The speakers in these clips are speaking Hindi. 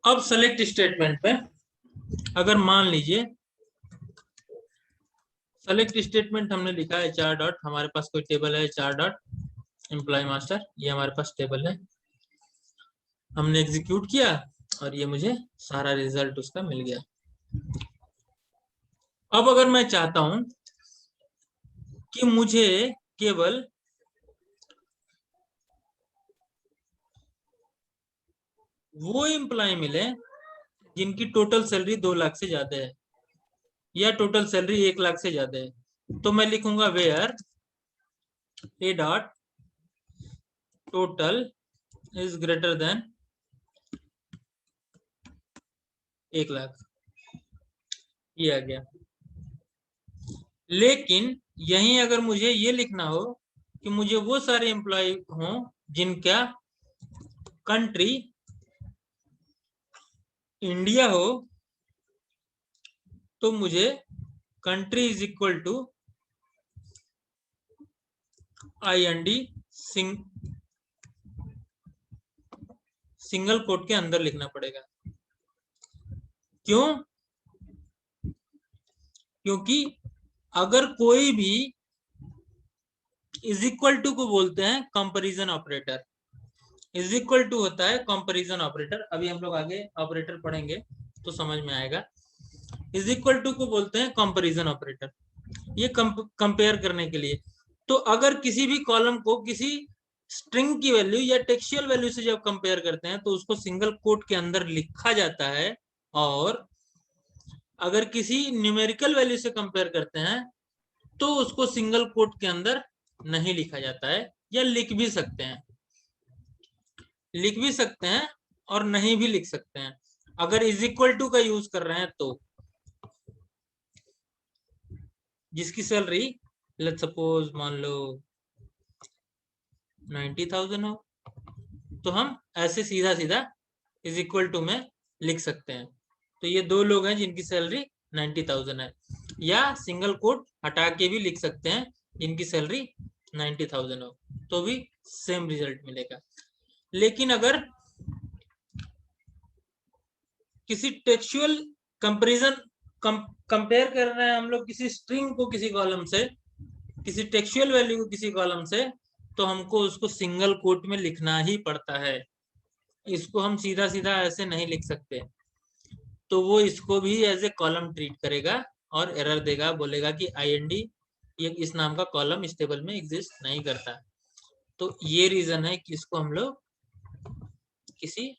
अब सेलेक्ट स्टेटमेंट पे अगर मान लीजिए सेलेक्ट स्टेटमेंट हमने लिखा है चार डॉट, हमारे पास कोई टेबल है चार डॉट एम्प्लॉय मास्टर, ये हमारे पास टेबल है, हमने एग्जीक्यूट किया और ये मुझे सारा रिजल्ट उसका मिल गया। अब अगर मैं चाहता हूं कि मुझे केवल वो एम्प्लॉय मिले जिनकी टोटल सैलरी 2 लाख से ज्यादा है या टोटल सैलरी 1 लाख से ज्यादा है, तो मैं लिखूंगा where A dot total is greater than 1 lakh, ये आ गया। लेकिन यहीं अगर मुझे ये लिखना हो कि मुझे वो सारे एम्प्लॉय हों जिनका कंट्री इंडिया हो, तो मुझे country is equal to IND single quote के अंदर लिखना पड़ेगा। क्यों? क्योंकि अगर कोई भी इज इक्वल टू को बोलते हैं comparison operator, is equal to होता है कंपैरिजन ऑपरेटर, अभी हम लोग आगे ऑपरेटर पढ़ेंगे तो समझ में आएगा। इज इक्वल टू को बोलते हैं कंपैरिजन ऑपरेटर, ये कंपेयर करने के लिए। तो अगर किसी भी कॉलम को किसी स्ट्रिंग की वैल्यू या टेक्सचुअल वैल्यू से जब कंपेयर करते हैं तो उसको सिंगल कोट के अंदर लिखा जाता है, और अगर किसी न्यूमेरिकल वैल्यू से कंपेयर करते हैं तो उसको सिंगल कोट के अंदर नहीं लिखा जाता है, या लिख भी सकते हैं, लिख भी सकते हैं और नहीं भी लिख सकते हैं अगर इज इक्वल टू का यूज कर रहे हैं तो। जिसकी सैलरी लेट्स सपोज मान लो 90,000 हो, तो हम ऐसे सीधा सीधा इज इक्वल टू में लिख सकते हैं। तो ये दो लोग हैं जिनकी सैलरी 90,000 है, या सिंगल कोट हटा के भी लिख सकते हैं जिनकी सैलरी 90,000 हो, तो भी सेम रिजल्ट मिलेगा। लेकिन अगर किसी टेक्सचुअल कंपैरिजन कंपेयर कर रहे हैं हम लोग किसी स्ट्रिंग को किसी कॉलम से, किसी टेक्सचुअल वैल्यू को किसी कॉलम से, तो हमको उसको सिंगल कोट में लिखना ही पड़ता है। इसको हम सीधा सीधा ऐसे नहीं लिख सकते, तो वो इसको भी एज ए कॉलम ट्रीट करेगा और एरर देगा, बोलेगा कि IND ये इस नाम का कॉलम इस टेबल में एग्जिस्ट नहीं करता। तो ये रीजन है कि इसको हम लोग किसी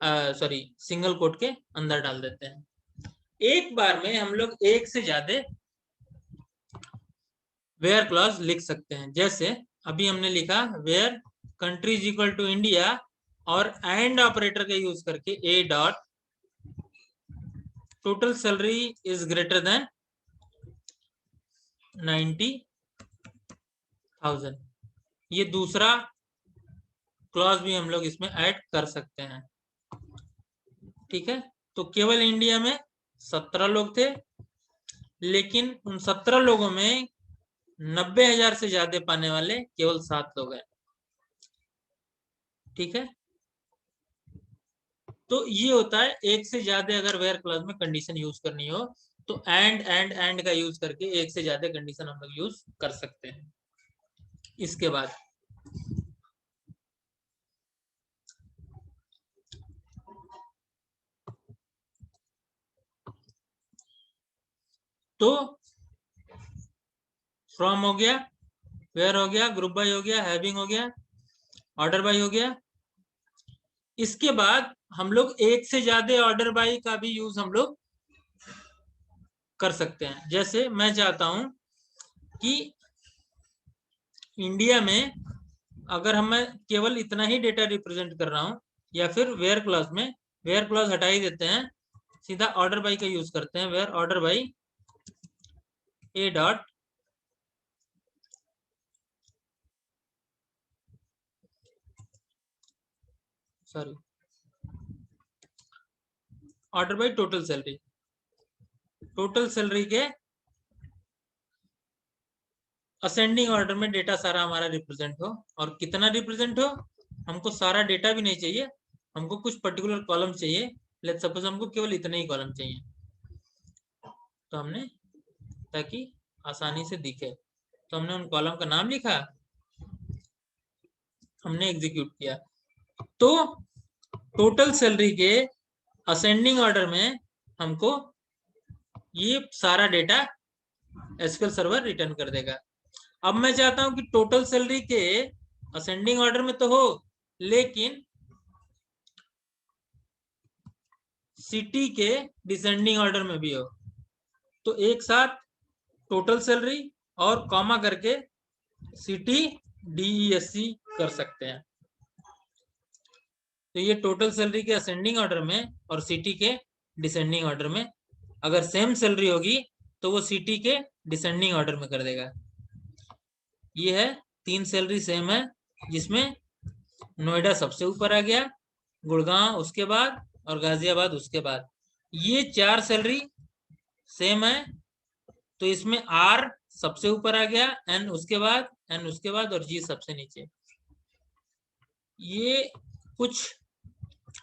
सॉरी सिंगल कोट के अंदर डाल देते हैं। एक बार में हम लोग एक से ज्यादा वेयर क्लॉज लिख सकते हैं। जैसे अभी हमने लिखा where country is equal to India, और एंड ऑपरेटर का यूज करके A dot total salary is greater than 90,000, ये दूसरा क्लॉज भी हम लोग इसमें ऐड कर सकते हैं। ठीक है, तो केवल इंडिया में 17 लोग थे, लेकिन उन 17 लोगों में 90,000 से ज्यादा पाने वाले केवल 7 लोग हैं। ठीक है, तो ये होता है एक से ज्यादा अगर वेयर क्लॉज में कंडीशन यूज करनी हो तो एंड का यूज करके एक से ज्यादा कंडीशन हम लोग यूज कर सकते हैं। इसके बाद तो फ्रॉम हो गया, वेयर हो गया, ग्रुप बाय हो गया, हैविंग हो गया, ऑर्डर बाय हो गया। इसके बाद हम लोग एक से ज्यादा ऑर्डर बाय का भी यूज हम लोग कर सकते हैं। जैसे मैं चाहता हूं कि इंडिया में अगर हम मैं केवल इतना ही डेटा रिप्रेजेंट कर रहा हूं, या फिर वेयर क्लॉज में वेयर क्लॉज हटा ही देते हैं, सीधा ऑर्डर बाय का यूज करते हैं, where order by A dot sorry order by total salary, total salary के असेंडिंग ऑर्डर में डेटा सारा हमारा रिप्रेजेंट हो। और कितना रिप्रेजेंट हो, हमको सारा डेटा भी नहीं चाहिए, हमको कुछ पर्टिकुलर कॉलम चाहिए, लेट्स सपोज हमको केवल इतने ही कॉलम चाहिए, तो हमने, ताकि आसानी से दिखे, तो हमने उन कॉलम का नाम लिखा, हमने एग्जीक्यूट किया। तो टोटल सैलरी के असेंडिंग ऑर्डर में हमको ये सारा डेटा एसक्यूएल सर्वर रिटर्न कर देगा। अब मैं चाहता हूं कि टोटल सैलरी के असेंडिंग ऑर्डर में तो हो, लेकिन सिटी के डिसेंडिंग ऑर्डर में भी हो। तो एक साथ टोटल सैलरी और कॉमा करके सिटी DESC कर सकते हैं। तो ये टोटल सैलरी के असेंडिंग ऑर्डर में और सिटी के डिसेंडिंग ऑर्डर में, अगर सेम सैलरी होगी तो वो सिटी के डिसेंडिंग ऑर्डर में कर देगा। ये है 3 सैलरी सेम है, जिसमें नोएडा सबसे ऊपर आ गया, गुड़गांव उसके बाद और गाजियाबाद उसके बाद। ये 4 सैलरी सेम है, तो इसमें R सबसे ऊपर आ गया, N उसके बाद, N उसके बाद और G सबसे नीचे। ये कुछ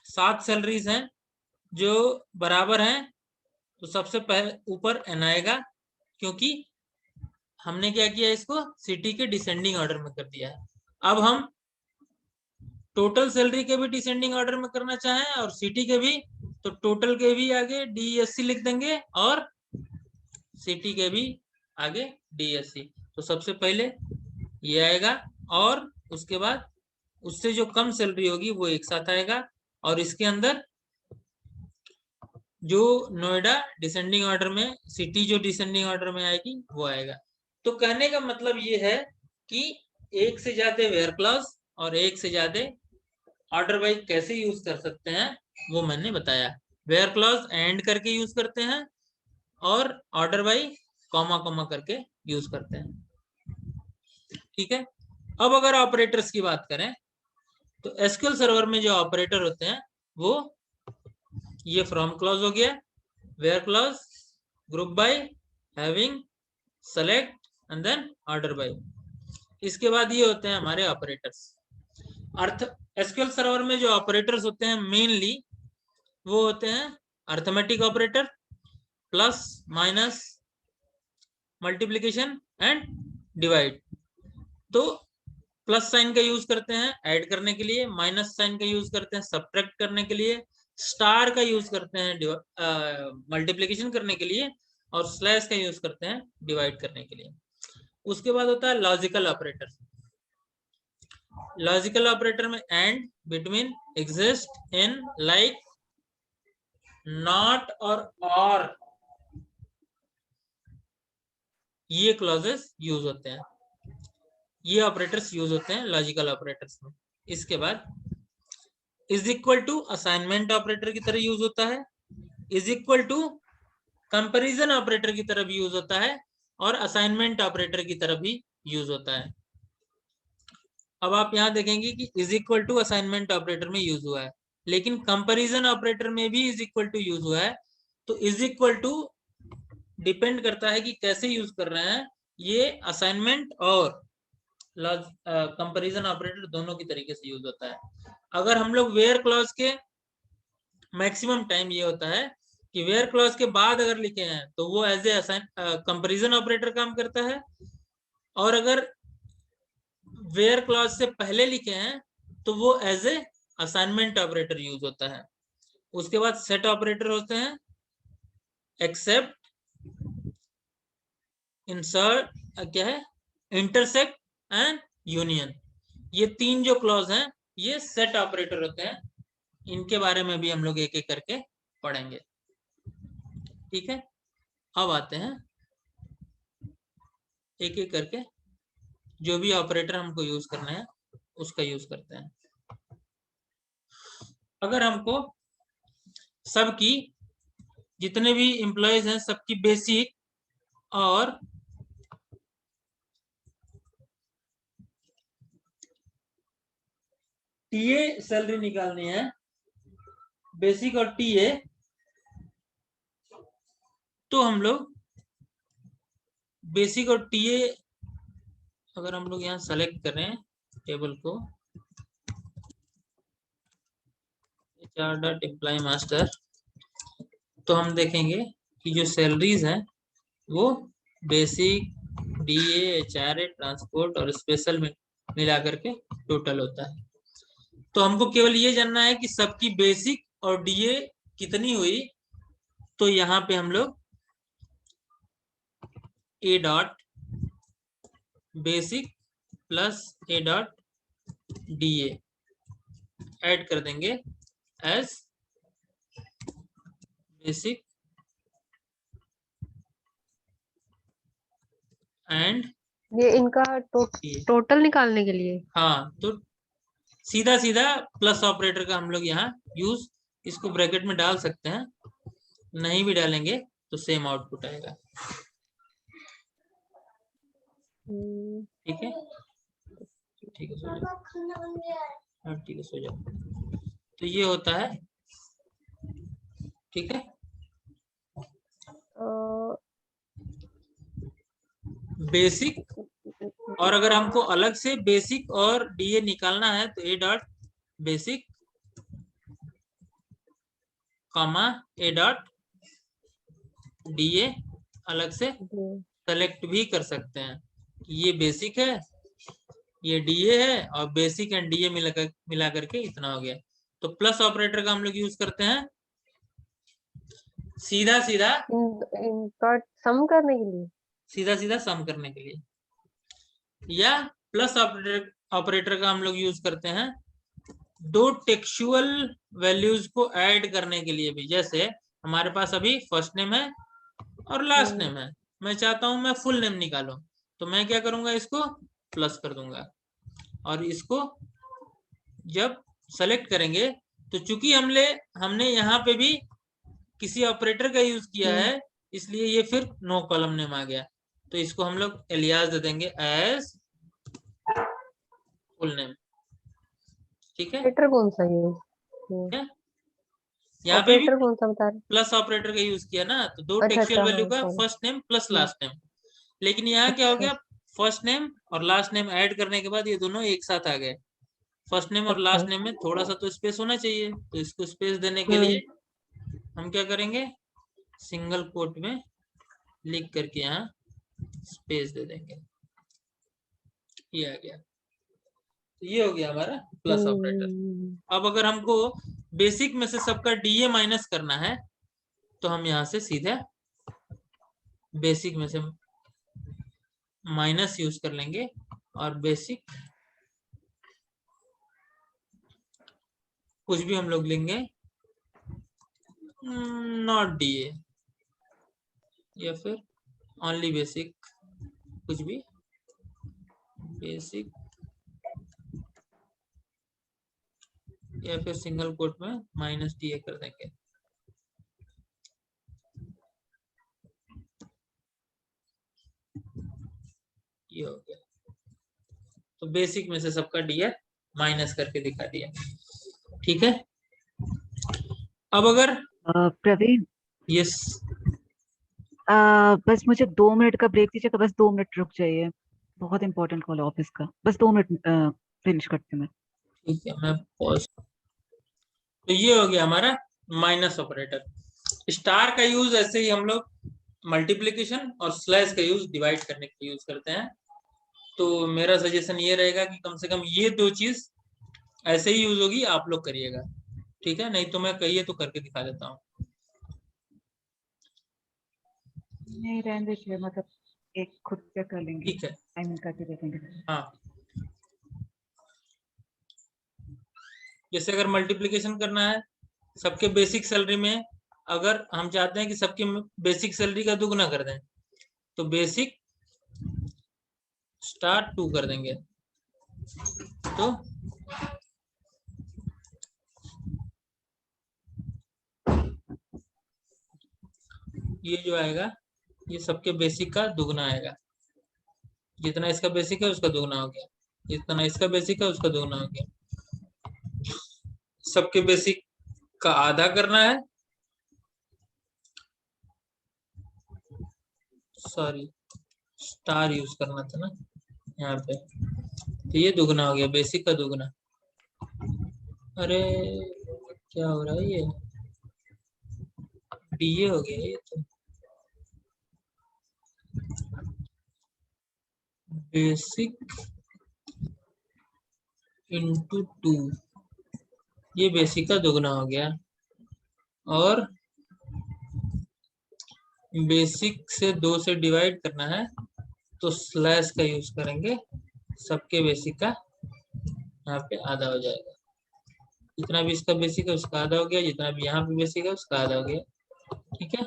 7 सैलरीज हैं जो बराबर हैं, तो सबसे पहले ऊपर N आएगा, क्योंकि हमने क्या किया, इसको सिटी के डिसेंडिंग ऑर्डर में कर दिया है। अब हम टोटल सैलरी के भी डिसेंडिंग ऑर्डर में करना चाहें और सिटी के भी, तो टोटल के भी आगे DESC लिख देंगे और सिटी के भी आगे DESC। तो सबसे पहले ये आएगा और उसके बाद उससे जो कम सैलरी होगी वो एक साथ आएगा, और इसके अंदर जो नोएडा डिसेंडिंग ऑर्डर में, सिटी जो डिसेंडिंग ऑर्डर में आएगी वो आएगा। तो कहने का मतलब ये है कि एक से ज्यादा वेयर क्लॉज और एक से ज्यादा ऑर्डर बाई कैसे यूज कर सकते हैं वो मैंने बताया। वेयर क्लॉज एंड करके यूज करते हैं और ऑर्डर बाई कॉमा कॉमा करके यूज करते हैं। ठीक है। अब अगर ऑपरेटर्स की बात करें, तो एसक्यूएल सर्वर में जो ऑपरेटर होते हैं वो, ये फ्रॉम क्लॉज हो गया, where clause, group by, having, select and then order by. इसके बाद ये होते हैं हमारे ऑपरेटर्स। अर्थ एसक्यूएल सर्वर में जो ऑपरेटर्स होते हैं मेनली वो होते हैं arithmetic operator, plus, minus, multiplication and divide. तो प्लस साइन का यूज करते हैं ऐड करने के लिए, माइनस साइन का यूज करते हैं सब्ट्रैक्ट करने के लिए, स्टार का यूज करते हैं मल्टीप्लिकेशन करने के लिए, और स्लैश का यूज करते हैं डिवाइड करने के लिए। उसके बाद होता है लॉजिकल ऑपरेटर। लॉजिकल ऑपरेटर में and, between, exist, in, like, not और ये क्लॉजेस यूज होते हैं, ये ऑपरेटर्स यूज होते हैं लॉजिकल ऑपरेटर्स में। इसके बाद is equal to assignment operator की तरह यूज होता है, is equal to comparison operator की तरह भी यूज होता है, और असाइनमेंट ऑपरेटर की तरह भी यूज होता है। अब आप यहां देखेंगे कि is equal to assignment operator में यूज हुआ है, लेकिन कंपैरिजन ऑपरेटर में भी इज इक्वल टू यूज हुआ है। तो इज इक्वल टू डिपेंड करता है कि कैसे यूज कर रहे हैं, ये असाइनमेंट और कंपैरिजन ऑपरेटर दोनों की तरीके से यूज होता है। अगर हम लोग वेयर क्लॉज के मैक्सिमम टाइम ये होता है कि वेयर क्लॉज के बाद अगर लिखे हैं तो वो एज ए कंपैरिजन ऑपरेटर काम करता है, और अगर वेयर क्लॉज से पहले लिखे हैं तो वो as a assignment operator use होता है। उसके बाद सेट ऑपरेटर होते हैं, एक्सेप्ट, इंसर्ट, क्या है, इंटरसेक्ट एंड यूनियन। ये 3 जो क्लॉज हैं ये सेट ऑपरेटर होते हैं। इनके बारे में भी हम लोग एक एक करके पढ़ेंगे। ठीक है। अब आते हैं एक एक करके, जो भी ऑपरेटर हमको यूज करना है उसका यूज करते हैं। अगर हमको सबकी, जितने भी एम्प्लॉयज हैं सबकी बेसिक और टीए सैलरी निकालनी है, बेसिक और टीए, तो हम लोग बेसिक और टीए अगर हम लोग यहाँ सेलेक्ट करें टेबल को, डॉट एम्प्लॉय मास्टर, तो हम देखेंगे कि जो सैलरीज हैं वो बेसिक, डीए, एचआरए, ट्रांसपोर्ट और स्पेशल में मिला करके टोटल होता है। तो हमको केवल ये जानना है कि सबकी बेसिक और डीए कितनी हुई। तो यहाँ पे हम लोग ए डॉट बेसिक प्लस ए डॉट डीए ऐड कर देंगे एज बेसिक एंड ये इनका टोटल निकालने के लिए। हाँ, तो सीधा सीधा प्लस ऑपरेटर का हम लोग यहाँ यूज इसको ब्रैकेट में डाल सकते हैं, नहीं भी डालेंगे तो सेम आउटपुट आएगा। ठीक है, ठीक है, सो जाओ। ठीक है, सो जाओ। तो ये होता है, ठीक है। बेसिक, और अगर हमको अलग से बेसिक और डीए निकालना है तो ए डॉट बेसिक कॉमा ए डॉट डीए अलग से सेलेक्ट भी कर सकते हैं कि ये बेसिक है, ये डीए है, और बेसिक एंड डीए मिला करके इतना हो गया। तो प्लस ऑपरेटर का हम लोग यूज करते हैं सीधा सीधा इनका सम करने के लिए, सीधा सीधा सम करने के लिए, या प्लस ऑपरेटर का हम लोग यूज करते हैं दो टेक्सुअल वैल्यूज को ऐड करने के लिए भी। जैसे हमारे पास अभी फर्स्ट नेम है और लास्ट नेम है, मैं चाहता हूं मैं फुल नेम निकालूं, तो मैं क्या करूंगा, इसको प्लस कर दूंगा। और इसको जब सेलेक्ट करेंगे तो चूंकि हमने यहाँ पे भी किसी ऑपरेटर का यूज किया है, इसलिए ये फिर नो कॉलम नेम आ गया। तो इसको हम लोग एलियास दे देंगे एज फुल नेम। ठीक है, ऑपरेटर कौन सा है? यहाँ पे भी कौन सा बता रहे? प्लस ऑपरेटर का यूज किया ना, तो दो अच्छा टेक्सुअल वैल्यू का हाँ, first name plus last name. लेकिन यहाँ क्या हो गया, फर्स्ट नेम और लास्ट नेम ऐड करने के बाद ये दोनों एक साथ आ गए। फर्स्ट नेम और लास्ट नेम में थोड़ा सा तो स्पेस होना चाहिए, तो इसको स्पेस देने के लिए हम क्या करेंगे, सिंगल कोट में लिख करके यहाँ स्पेस दे देंगे, ये आ गया। तो ये हो गया हमारा प्लस ऑपरेटर। अब अगर हमको बेसिक में से सबका डीए माइनस करना है तो हम यहाँ से सीधे बेसिक में से माइनस यूज कर लेंगे और बेसिक कुछ भी हम लोग लेंगे नॉट डीए, या फिर ओनली बेसिक, कुछ भी बेसिक, या फिर सिंगल कोट में माइनस डीए कर देंगे। ये हो गया, तो बेसिक में से सबका डीए माइनस करके दिखा दिया। ठीक है, अब अगर प्रवीण, यस, बस मुझे 2 मिनट का ब्रेक दीजिए, तो बस 2 मिनट रुक जाइए, बहुत इंपॉर्टेंट कॉल है ऑफिस का, बस 2 मिनट फिनिश करती हूँ मैं। ठीक है, मैं पॉज। तो ये हो गया हमारा माइनस ऑपरेटर। स्टार का यूज ऐसे ही हम लोग मल्टीप्लिकेशन और स्लैश का यूज डिवाइड करने के लिए यूज करते हैं। तो मेरा सजेशन ये रहेगा कि कम से कम ये दो चीज ऐसे ही यूज होगी, आप लोग करिएगा। ठीक है, नहीं तो मैं कहिए तो करके दिखा देता हूँ। नहीं रहने दीजिए, मतलब एक खुद से कर लेंगे, ठीक है, टाइम करके देखेंगे। हाँ, जैसे अगर मल्टीप्लिकेशन करना है सबके बेसिक सैलरी में, अगर हम चाहते हैं कि सबके बेसिक सैलरी का दुगना कर दें, तो बेसिक स्टार 2 कर देंगे। तो ये जो आएगा ये सबके बेसिक का दुगना आएगा। जितना इसका बेसिक है उसका दुगना हो गया, जितना इसका बेसिक है उसका दुगना हो गया। सबके बेसिक का आधा करना है, सॉरी स्टार यूज करना था ना यहाँ पे, तो ये दुगना हो गया, बेसिक का दुगना। अरे क्या हो रहा है ये, डीए हो गया ये तो। बेसिक इंटू 2, ये बेसिक का दुगना हो गया, और बेसिक से 2 से डिवाइड करना है तो स्लैश का यूज करेंगे, सबके बेसिक का यहाँ पे आधा हो जाएगा। जितना भी इसका बेसिक है उसका आधा हो गया, जितना भी यहाँ पे बेसिक है उसका आधा हो गया। ठीक है,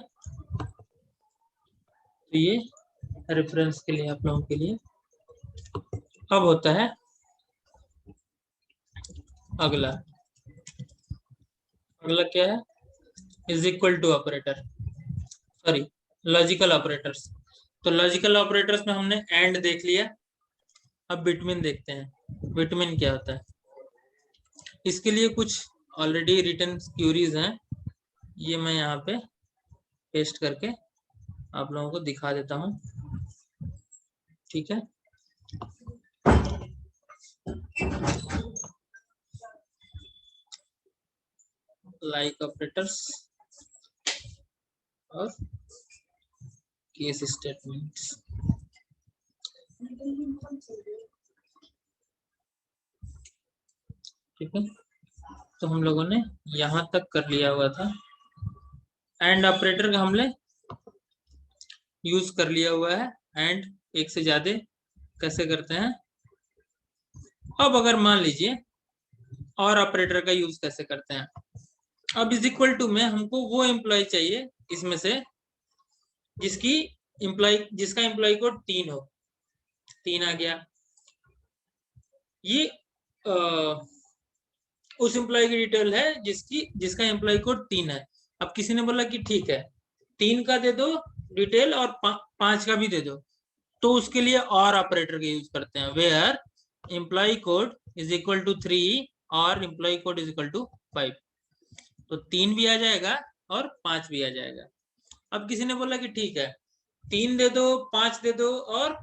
तो ये रेफरेंस के लिए आप लोगों के लिए। अब होता है अगला, अगला क्या है, is equal to operator, sorry logical operators. तो लॉजिकल ऑपरेटर्स में हमने एंड देख लिया, अब बिटवीन देखते हैं। बिटवीन क्या होता है, इसके लिए कुछ ऑलरेडी रिटन क्यूरीज हैं, ये मैं यहाँ पे पेस्ट करके आप लोगों को दिखा देता हूँ। ठीक है, लाइक ऑपरेटर्स और केस स्टेटमेंट्स। ठीक है, तो हम लोगों ने यहाँ तक कर लिया हुआ था। एंड ऑपरेटर का हमने यूज कर लिया हुआ है, एंड एक से ज्यादा कैसे करते हैं। अब अगर मान लीजिए और ऑपरेटर का यूज कैसे करते हैं, अब इज इक्वल टू में हमको वो एम्प्लॉय चाहिए इसमें से जिसका एम्प्लॉय कोड 3 हो। 3 आ गया, ये उस एम्प्लॉय की डिटेल है जिसका एम्प्लॉय कोड 3 है। अब किसी ने बोला कि ठीक है 3 का दे दो डिटेल और 5 का भी दे दो, तो उसके लिए और ऑपरेटर का यूज करते हैं, where employee code is equal to 3 और employee code is equal to 5। तो 3 भी आ जाएगा और 5 भी आ जाएगा। अब किसी ने बोला कि ठीक है 3 दे दो, 5 दे दो और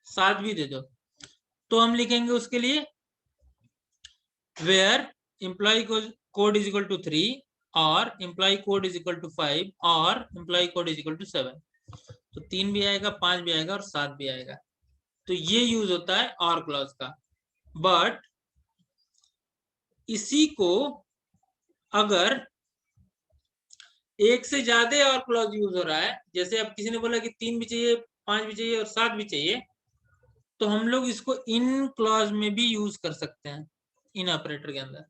7 भी दे दो, तो हम लिखेंगे उसके लिए where employee code is equal to 3 और employee code is equal to 5 और employee code is equal to 7। तो 3 भी आएगा, 5 भी आएगा और 7 भी आएगा। तो ये यूज होता है और क्लॉज का। बट इसी को अगर एक से ज्यादा और क्लॉज यूज हो रहा है, जैसे अब किसी ने बोला कि 3 भी चाहिए, 5 भी चाहिए और 7 भी चाहिए, तो हम लोग इसको इन क्लॉज में भी यूज कर सकते हैं, इन ऑपरेटर के अंदर।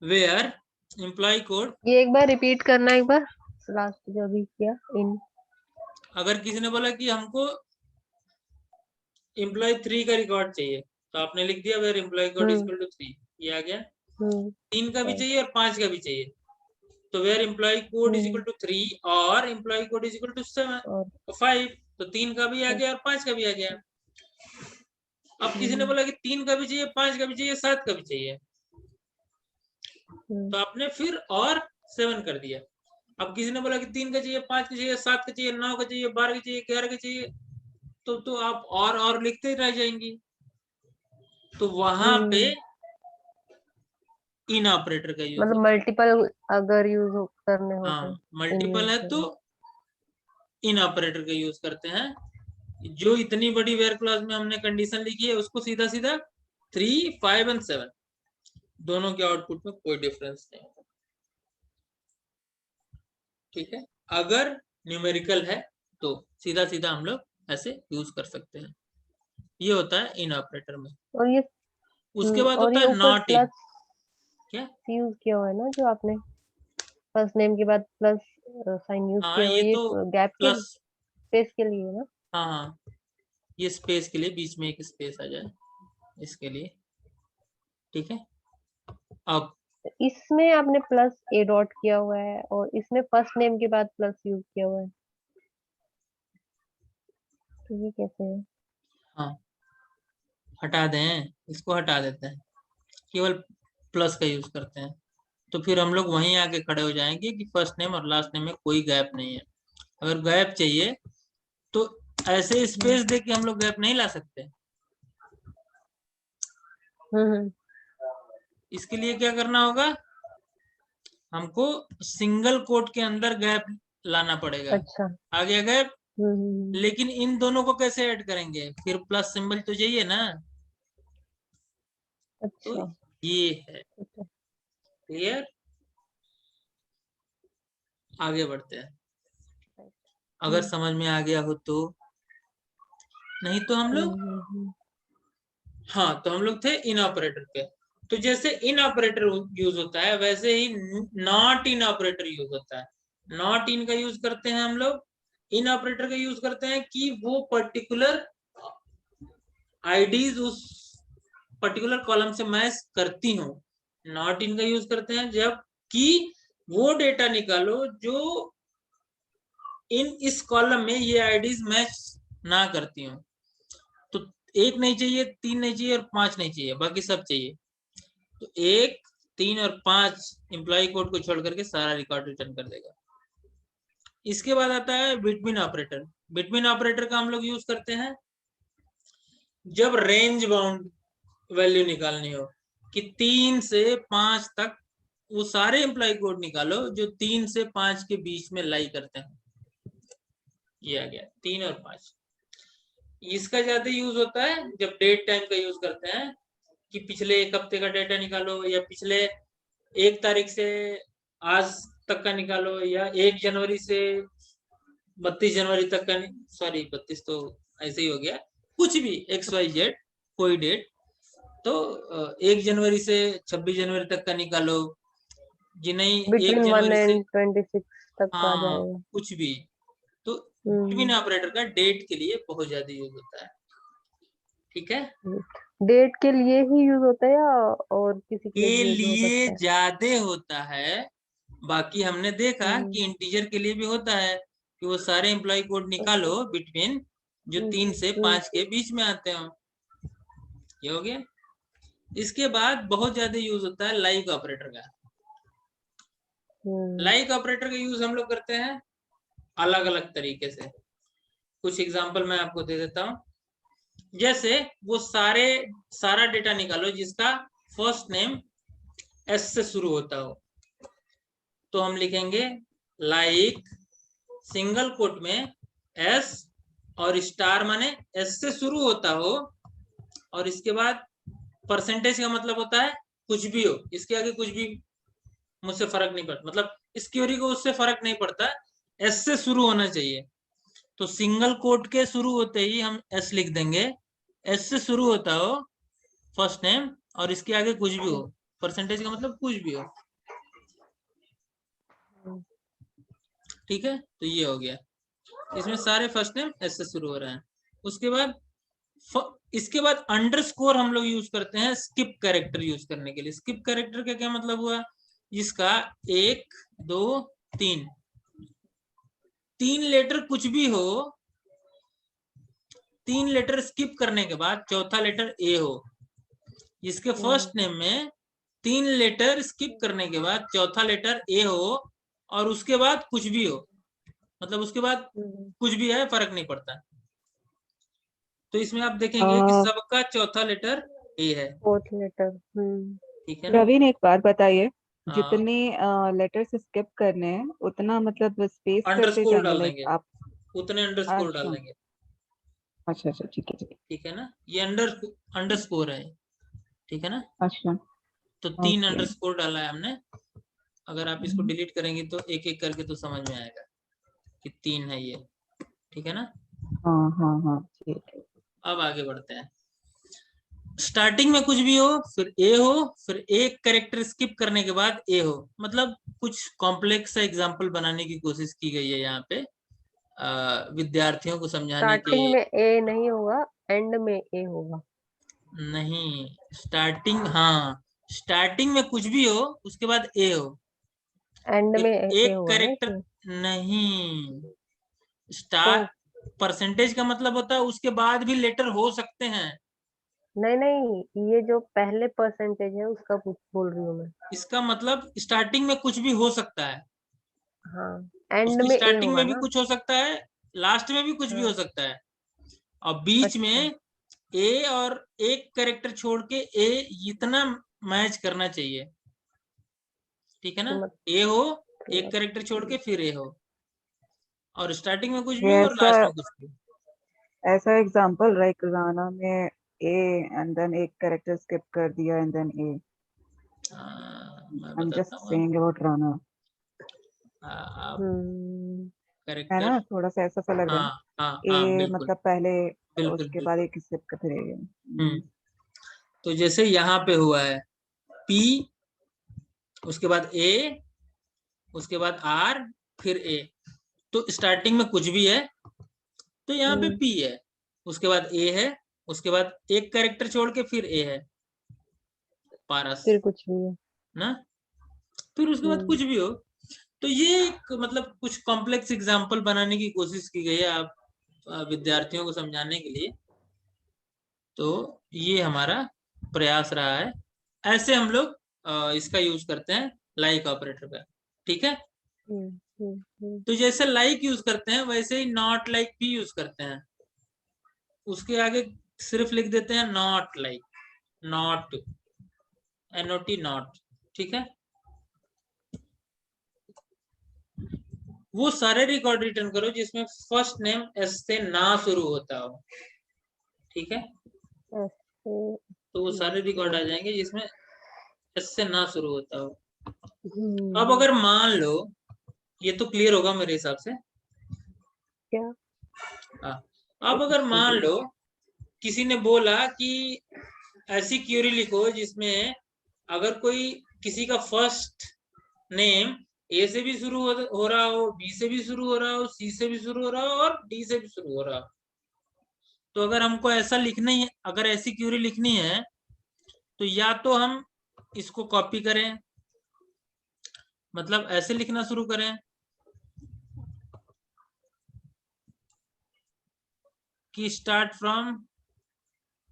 वेयर एम्प्लॉय कोड, ये एक बार रिपीट करना, एक बार लास्ट जो अभी किया इन। अगर किसी ने बोला कि हमको एम्प्लॉय 3 का रिकॉर्ड चाहिए, तो आपने लिख दिया where employee code is equal to 3, ये आ गया। 3 का भी चाहिए और 5 का भी चाहिए, तो where employee code is equal to 3 और employee code is equal to 5। तो 3 का भी आ गया और 5 का भी आ गया। अब किसी ने बोला कि 3 का भी चाहिए, 5 का भी चाहिए, 7 का भी चाहिए, तो आपने फिर और 7 कर दिया। अब किसी ने बोला कि 3 का चाहिए, 5 का चाहिए, 7 का चाहिए, 9 का चाहिए, 12 का चाहिए, 11 का चाहिए, तो आप और लिखते ही रह जाएंगी। तो वहां पे इन ऑपरेटर का यूज मतलब होता है। मल्टीपल अगर यूज करने हो हाँ, तो मल्टीपल है तो इन ऑपरेटर का यूज करते हैं। जो इतनी बड़ी वेयर क्लॉज में हमने कंडीशन लिखी है उसको सीधा सीधा 3, 5 एंड 7 दोनों के आउटपुट में कोई डिफरेंस नहीं होगा। ठीक है, अगर न्यूमेरिकल है तो सीधा सीधा हम लोग ऐसे यूज कर सकते हैं। ये होता है इन ऑपरेटर में। और ये उसके बाद और होता ये है ऊपर नॉट इन। प्लस क्या, यूज किया हुआ है ना, जो आपने फर्स्ट नेम के बाद प्लस साइन यूज हाँ किया हुआ ये है, ये तो गैप के प्लस, स्पेस के लिए है ना। हाँ हाँ, ये स्पेस के लिए, बीच में एक स्पेस आ जाए इसके लिए। ठीक है, अब इसमें आपने प्लस ए डॉट किया हुआ है और इसमें फर्स्ट नेम के बाद प्लस यूज किया हुआ है, तो ये कैसे है? हाँ हटा दें, इसको हटा देते हैं, केवल प्लस का यूज करते हैं, तो फिर हम लोग वहीं आके खड़े हो जाएंगे कि फर्स्ट नेम और लास्ट नेम में कोई गैप नहीं है। अगर गैप चाहिए तो ऐसे स्पेस दे के हम लोग गैप नहीं ला सकते। हम्म, इसके लिए क्या करना होगा, हमको सिंगल कोट के अंदर गैप लाना पड़ेगा। अच्छा। आ गया गैप। हम्म, लेकिन इन दोनों को कैसे ऐड करेंगे, फिर प्लस सिंबल तो चाहिए ना। तो अच्छा। ये है। ठीक है। क्लियर। आगे बढ़ते हैं, अगर हम्म, समझ में आ गया हो तो। नहीं तो हम लोग, हम्म। हाँ तो हम लोग थे इन ऑपरेटर पे। तो जैसे इन ऑपरेटर यूज होता है वैसे ही नॉट इन ऑपरेटर यूज होता है। नॉट इन का यूज करते हैं हम लोग, इन ऑपरेटर का यूज करते हैं कि वो पर्टिकुलर आईडीज उस पर्टिकुलर कॉलम से मैच करती हो। नॉट इन का यूज करते हैं जब कि वो डेटा निकालो जो इन इस कॉलम में ये आईडीज मैच ना करती हो। तो एक नहीं चाहिए, तीन नहीं चाहिए और पांच नहीं चाहिए, बाकी सब चाहिए। तो एक, तीन और पांच एम्प्लॉय कोड को छोड़ करके सारा रिकॉर्ड रिटर्न कर देगा। इसके बाद आता है बिटवीन ऑपरेटर। बिटवीन ऑपरेटर का हम लोग यूज करते हैं जब रेंज बाउंड वैल्यू निकालनी हो, कि 3 से 5 तक वो सारे एम्प्लॉय कोड निकालो जो 3 से 5 के बीच में लाई करते हैं। ये आ गया 3 और 5। इसका ज्यादा यूज होता है जब डेट टाइम का यूज करते हैं, कि पिछले एक हफ्ते का डेटा निकालो, या पिछले 1 तारीख से आज तक का निकालो, या 1 जनवरी से 32 जनवरी तक का। सॉरी 32 तो ऐसे ही हो गया, कुछ भी XYZ कोई डेट। तो 1 जनवरी से 26 जनवरी तक का निकालो, जी नहीं 1 बिटवीन 1 जनवरी से, एंड 26 तक का आ हाँ जाएगा। कुछ भी। तो बिटवीन हम्म। ऑपरेटर का डेट के लिए बहुत ज्यादा यूज होता है। ठीक है। डेट के लिए ही यूज होता है या और किसी के लिए के भी यूज हो लिए सकता है? ज्यादा होता है। बाकी हमने देखा हम्म, कि इंटीजर के लिए भी होता है, कि वो सारे एम्प्लॉय कोड निकालो अच्छा। बिटवीन जो हम्म, 3 से हम्म, 5 के बीच में आते हो। ये हो गया। इसके बाद बहुत ज्यादा यूज होता है लाइक ऑपरेटर का। हम्म, लाइक ऑपरेटर का यूज हम लोग करते हैं अलग अलग तरीके से। कुछ एग्जांपल मैं आपको दे देता हूँ। जैसे वो सारा डेटा निकालो जिसका फर्स्ट नेम S से शुरू होता हो। तो हम लिखेंगे लाइक सिंगल कोट में S और स्टार माने S से शुरू होता हो, और इसके बाद परसेंटेज का मतलब होता है कुछ भी हो, इसके आगे कुछ भी मुझसे फर्क नहीं पड़ता, मतलब इस क्वेरी को उससे फर्क नहीं पड़ता, S से शुरू होना चाहिए। तो सिंगल कोट के शुरू होते ही हम S लिख देंगे, S से शुरू होता हो फर्स्ट नेम और इसके आगे कुछ भी हो, परसेंटेज का मतलब कुछ भी हो। हम्म, ठीक है, तो ये हो गया। इसमें सारे फर्स्ट नेम S से शुरू हो रहे हैं। उसके बाद इसके बाद अंडरस्कोर हम लोग यूज करते हैं स्किप कैरेक्टर यूज करने के लिए। स्किप कैरेक्टर का क्या मतलब हुआ, जिसका 1 2 3 लेटर कुछ भी हो, 3 लेटर स्किप करने के बाद चौथा लेटर ए हो। जिसके हम्म, फर्स्ट नेम में 3 लेटर स्किप करने के बाद चौथा लेटर ए हो, और उसके बाद कुछ भी हो, मतलब उसके बाद हम्म। कुछ भी है फर्क नहीं पड़ता। तो इसमें आप देखेंगे कि अ, सबका चौथा लेटर ए है। Fourth letter. हम्म। ठीक है ना। प्रवीण एक बात बताइए, हाँ, जितने लेटर्स स्किप करने हैं उतना मतलब स्पेस करते अंडरस्कोर जाएंगे, डाल लाइक देंगे, आप? उतने अंडरस्कोर डाल अच्छा, देंगे। अच्छा, अच्छा, ठीक है, ठीक है। ठीक है ना, ये अंडरस्कोर है। ठीक है ना। अच्छा, तो 3 ओके। अंडरस्कोर डाला है हमने। अगर आप इसको डिलीट करेंगे तो एक एक करके तो समझ में आएगा कि 3 है ये। ठीक है ना। हाँ, हाँ, हाँ, ठीक है। अब आगे बढ़ते हैं। स्टार्टिंग में कुछ भी हो, फिर ए हो, फिर एक कैरेक्टर स्किप करने के बाद ए हो, मतलब कुछ कॉम्प्लेक्स सा एग्जांपल बनाने की कोशिश की गई है यहाँ पे विद्यार्थियों को समझाने के। स्टार्टिंग में ए नहीं होगा, एंड में ए होगा। नहीं, स्टार्टिंग, हाँ स्टार्टिंग में कुछ भी हो उसके बाद ए हो, एंड फिर में ए एक होगा ना कैरेक्टर। इसमें। नहीं, तो स्टार परसेंटेज का मतलब होता है उसके बाद भी लेटर हो सकते हैं। नहीं नहीं, ये जो पहले परसेंटेज है उसका बोल रही हूँ मैं। इसका मतलब स्टार्टिंग में कुछ भी हो सकता है, हाँ, एंड उसकी में ए स्टार्टिंग होगा में भी ना। कुछ हो सकता है, लास्ट में भी कुछ भी हो हाँ, सकता है, और बीच अच्छा। में ए और एक कैरेक्टर छोड़ के ए इतना मैच करना चाहिए, ठीक है ना, ए हो एक कैरेक्टर छोड़ के फिर ए हो, और स्टार्टिंग में कुछ भी ये हो और लास्ट में कुछ भी। ऐसा एग्जांपल लाइक राना में ए एंड देन एक कैरेक्टर स्किप कर दिया एंड देन ए। मैं आई एम जस्ट बताता हूँ सेइंग अबाउट राना, आप है कैरेक्टर, ना, थोड़ा सा ऐसा सा लग रहा हाँ है। हाँ हाँ ए बिल्कुल मतलब पहले, बिल्कुल उसके बाद बिल्कुल। एक स्किप कर फिर ए। तो जैसे यहाँ पे हुआ है पी, उसके बाद ए, उसके बाद आर, फिर ए, तो स्टार्टिंग में कुछ भी है तो यहाँ पे पी है, उसके बाद ए है, उसके बाद एक कैरेक्टर छोड़ के फिर ए है, पारस फिर कुछ भी है। ना, फिर उसके बाद कुछ भी हो। तो ये एक मतलब कुछ कॉम्प्लेक्स एग्जांपल बनाने की कोशिश की गई है आप विद्यार्थियों को समझाने के लिए। तो ये हमारा प्रयास रहा है, ऐसे हम लोग इसका यूज करते हैं लाइक ऑपरेटर का, ठीक है। तो जैसे लाइक यूज करते हैं वैसे ही नॉट लाइक भी यूज करते हैं, उसके आगे सिर्फ लिख देते हैं not like, not, NOT not, ठीक है। वो सारे रिकॉर्ड रिटर्न करो जिसमें फर्स्ट नेम एस से ना शुरू होता हो, ठीक है। तो वो सारे रिकॉर्ड आ जाएंगे जिसमें एस से ना शुरू होता हो। अब अगर मान लो, ये तो क्लियर होगा मेरे हिसाब से, क्या? हाँ, अब अगर मान लो किसी ने बोला कि ऐसी क्यूरी लिखो जिसमें अगर कोई किसी का फर्स्ट नेम ए से भी शुरू हो रहा हो, बी से भी शुरू हो रहा हो, सी से भी शुरू हो रहा हो और डी से भी शुरू हो रहा हो, तो अगर हमको ऐसा लिखना ही है, अगर ऐसी क्यूरी लिखनी है तो या तो हम इसको कॉपी करें, मतलब ऐसे लिखना शुरू करें कि start from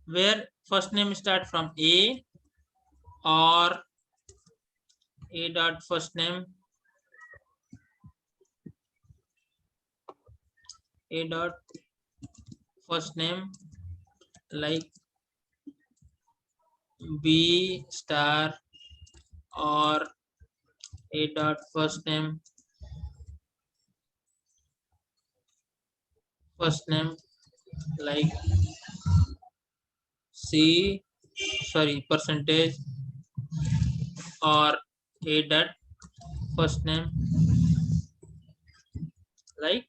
where first name start from A और A dot first name, A dot first name like B star और A dot first name like C, sorry percentage और A dot first name like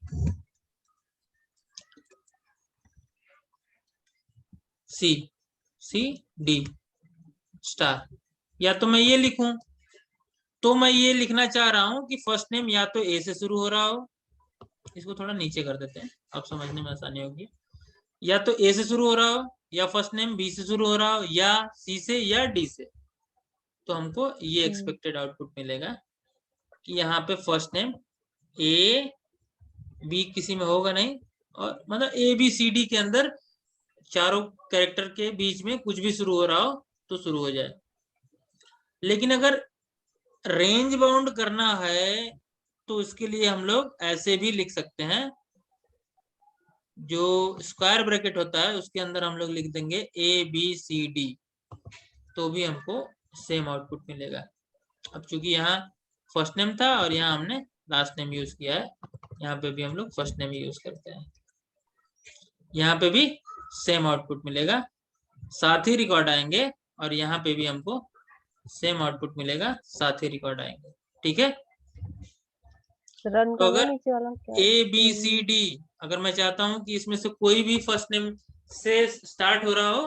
C D star. या तो मैं ये लिखूं, तो मैं ये लिखना चाह रहा हूं कि फर्स्ट नेम या तो ए से शुरू हो रहा हो, इसको थोड़ा नीचे कर देते हैं अब समझने में आसानी होगी, या तो ए से शुरू हो रहा हो या फर्स्ट नेम बी से शुरू हो रहा हो या सी से या डी से, तो हमको ये एक्सपेक्टेड आउटपुट मिलेगा कि यहाँ पे फर्स्ट नेम ए बी किसी में होगा नहीं, और मतलब ए बी सी डी के अंदर चारों कैरेक्टर के बीच में कुछ भी शुरू हो रहा हो तो शुरू हो जाए। लेकिन अगर रेंज बाउंड करना है तो इसके लिए हम लोग ऐसे भी लिख सकते हैं, जो स्क्वायर ब्रैकेट होता है उसके अंदर हम लोग लिख देंगे ABCD, तो भी हमको सेम आउटपुट मिलेगा। अब चूंकि यहाँ फर्स्ट नेम था और यहाँ हमने लास्ट नेम यूज किया है, यहाँ पे भी हम लोग फर्स्ट नेम यूज करते हैं, यहाँ पे भी सेम आउटपुट मिलेगा, साथ ही रिकॉर्ड आएंगे और यहाँ पे भी हमको सेम आउटपुट मिलेगा, साथ ही रिकॉर्ड आएंगे, ठीक है। रन तो करना अगर नीचे वाला क्या? ABCD अगर मैं चाहता हूं कि इसमें से कोई भी फर्स्ट नेम से स्टार्ट हो रहा हो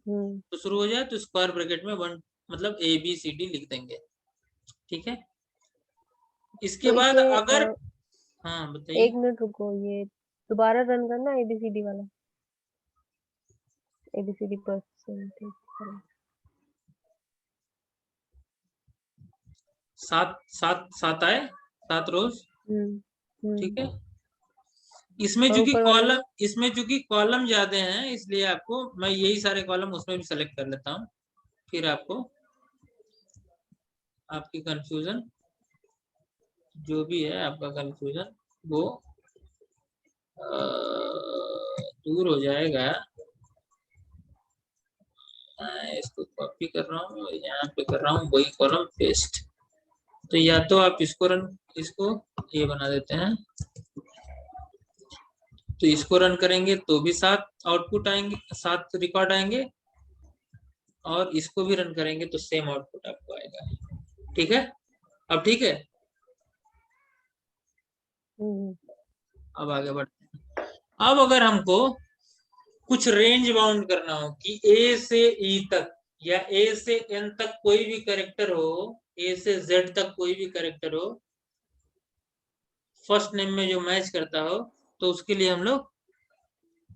तो शुरू हो जाए, तो स्क्वायर ब्रैकेट में वन मतलब ABCD लिख देंगे, ठीक है। इसके तो बाद इसे अगर हाँ बताइए, 1 मिनट रुको, ये दोबारा रन करना ABCD वाला, ABCD परसेंटेज। सात सात सात आए, 7 रोज, ठीक है। इसमें और चूंकि ऊपर वाले में? कॉलम ज्यादा हैं इसलिए आपको मैं यही सारे कॉलम उसमें भी सेलेक्ट कर लेता हूँ, फिर आपको आपकी कंफ्यूजन जो भी है आपका कंफ्यूजन वो दूर हो जाएगा। मैं इसको कॉपी कर रहा हूँ और यहाँ पे कर रहा हूँ वही कॉलम पेस्ट। तो या तो आप इसको ये बना देते हैं, तो इसको रन करेंगे तो भी 7 आउटपुट आएंगे, 7 रिकॉर्ड आएंगे, और इसको भी रन करेंगे तो सेम आउटपुट आपको आएगा। ठीक है, अब ठीक है। अब आगे बढ़ते हैं। अब अगर हमको कुछ रेंज बाउंड करना हो कि ए से ई तक या ए से एन तक कोई भी कैरेक्टर हो, ए से जेड तक कोई भी कैरेक्टर हो, फर्स्ट नेम में जो मैच करता हो, तो उसके लिए हम लोग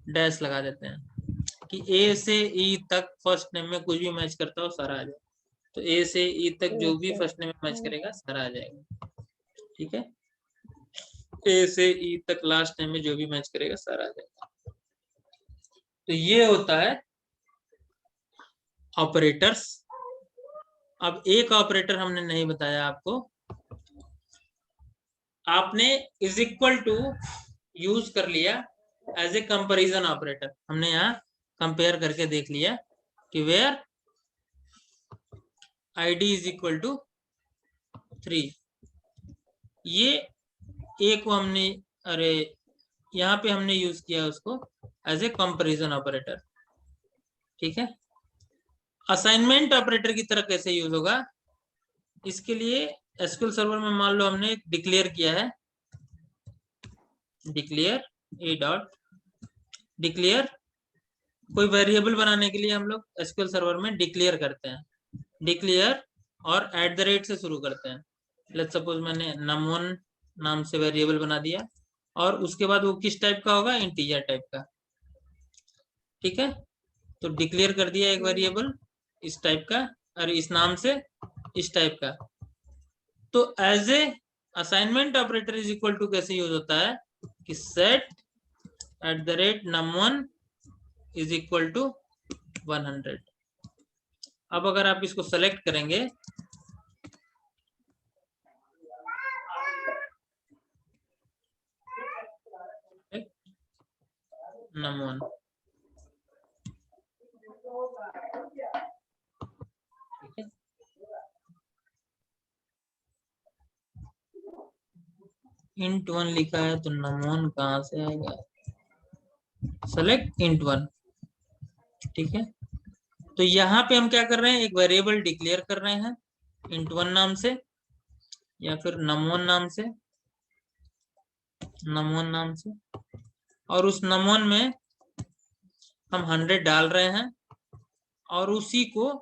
डैश लगा देते हैं कि ए से ई तक फर्स्ट नेम में कुछ भी मैच करता हो सारा आ जाए। तो ए से ई तक जो भी फर्स्ट नेम में मैच करेगा सारा आ जाएगा। ठीक है, ए से ई तक लास्ट नेम में जो भी मैच करेगा सारा आ जाएगा। तो ये होता है ऑपरेटर्स। अब एक ऑपरेटर हमने नहीं बताया आपको, आपने इज इक्वल टू यूज कर लिया एज ए कंपैरिजन ऑपरेटर। हमने यहाँ कंपेयर करके देख लिया कि where id is equal to 3, ये एक को हमने, अरे यहाँ पे हमने यूज किया उसको एज ए कंपैरिजन ऑपरेटर। ठीक है, असाइनमेंट ऑपरेटर की तरह कैसे यूज होगा, इसके लिए एसक्यूएल सर्वर में मान लो हमने डिक्लेयर किया है, डिक्लेयर ए डॉट डिक्लेयर, कोई वेरिएबल बनाने के लिए हम लोग एसक्यूएल सर्वर में डिक्लेयर करते हैं, डिक्लेयर और @ से शुरू करते हैं। लेट्स सपोज मैंने num1 नाम से वेरिएबल बना दिया, और उसके बाद वो किस टाइप का होगा, इंटीजर टाइप का। ठीक है, तो डिक्लेयर कर दिया एक वेरिएबल इस टाइप का और इस नाम से इस टाइप का। तो as a assignment operator is equal to कैसे यूज होता है कि set @num1 is equal to 100। अब अगर आप इसको सेलेक्ट करेंगे, num1, ठीक है, int1 लिखा है तो num1 कहां से आएगा, सेलेक्ट int1। ठीक है, तो यहाँ पे हम क्या कर रहे हैं, एक वेरिएबल डिक्लेयर कर रहे हैं int1 नाम से या फिर num1 नाम से, num1 नाम से, और उस num1 में हम 100 डाल रहे हैं और उसी को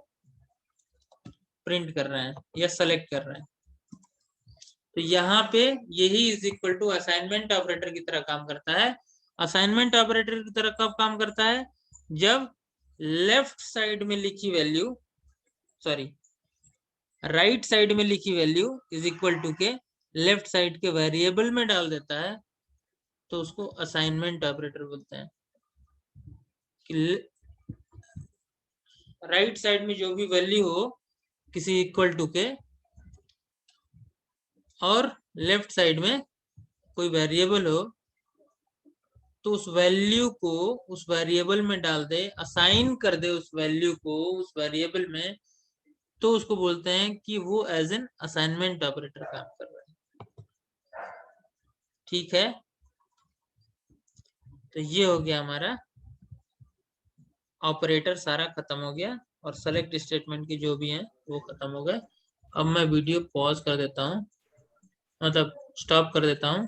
प्रिंट कर रहे हैं या सेलेक्ट कर रहे हैं। तो यहाँ पे यही is equal to assignment operator की तरह काम करता है। असाइनमेंट ऑपरेटर की तरह कब काम करता है, जब लेफ्ट साइड में लिखी वैल्यू, सॉरी राइट साइड में लिखी वैल्यू इज इक्वल टू के लेफ्ट साइड के वेरिएबल में डाल देता है, तो उसको असाइनमेंट ऑपरेटर बोलते हैं। कि राइट साइड में जो भी वैल्यू हो किसी इक्वल टू के, और लेफ्ट साइड में कोई वेरिएबल हो, तो उस वैल्यू को उस वेरिएबल में डाल दे, असाइन कर दे उस वैल्यू को उस वेरिएबल में, तो उसको बोलते हैं कि वो एज एन असाइनमेंट ऑपरेटर काम कर रहा है। ठीक है, तो ये हो गया हमारा ऑपरेटर, सारा खत्म हो गया, और सेलेक्ट स्टेटमेंट की जो भी हैं वो खत्म हो गए। अब मैं वीडियो पॉज कर देता हूँ, मतलब स्टॉप कर देता हूँ।